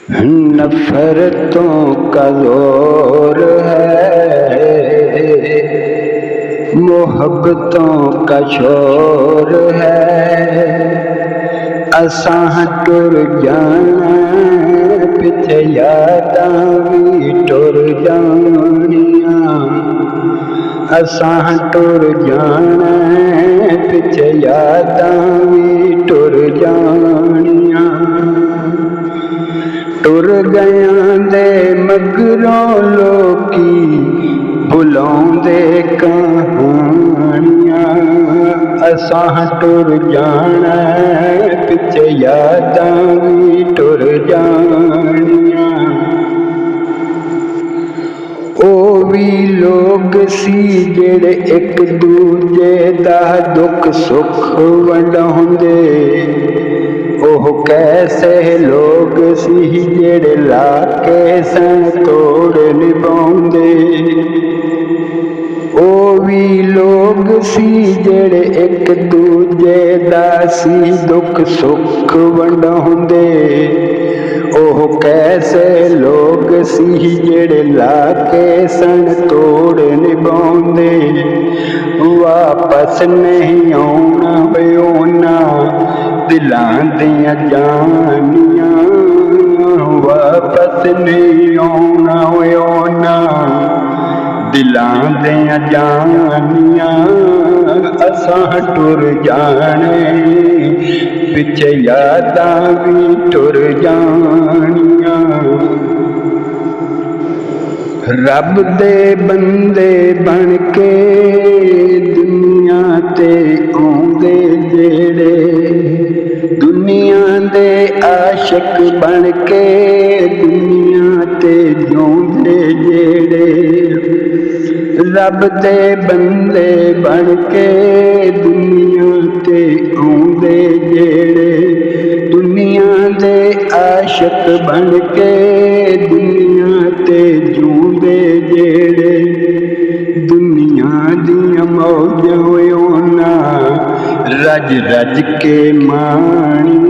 नफरतों का जोर है, मोहब्बतों का शोर है। असां टुर जाना पिछे यादां भी टुर जानियां। असां टुर जाना पिछे यादां भी टुर जानियां। टुर गयां दे मगरों लोकी भुलाउंदे कहानियां। असां टुर जाना पिछे यादां भी टुर जानियां। ओ भी लोग सी जेड़े एक दूजे दा दुख सुख वंडाउंदे। ओह कैसे लोग सी जेड़े ला के सन तोड़ निभाउंदे। ओ भी लोग सी जेड़े एक दूजे दा सी दुख सुख वंडाउंदे। ओह कैसे लोग सी जेड़े ला के सन तोड़ निभाउंदे। वापस नहीं आउणा होना दिलां दियां जानियां। वापस नहीं आउणा होना दिलां दियां जानियां। असां टुर जाने पिछे यादां भी टुर जानियां। रब दे बंदे बन के दुनिया ते आउंदे जेड़े। दुनिया दे आशिक बन के दुनिया ते जिउंदे जेड़े। रब दे बंदे बन के दुनिया ते आउंदे जेड़े। दुनिया दे आशिक बन के दुनिया ते जिउंदे जेड़े। दुनिया दियां मौजां होना रज रज के माणियां।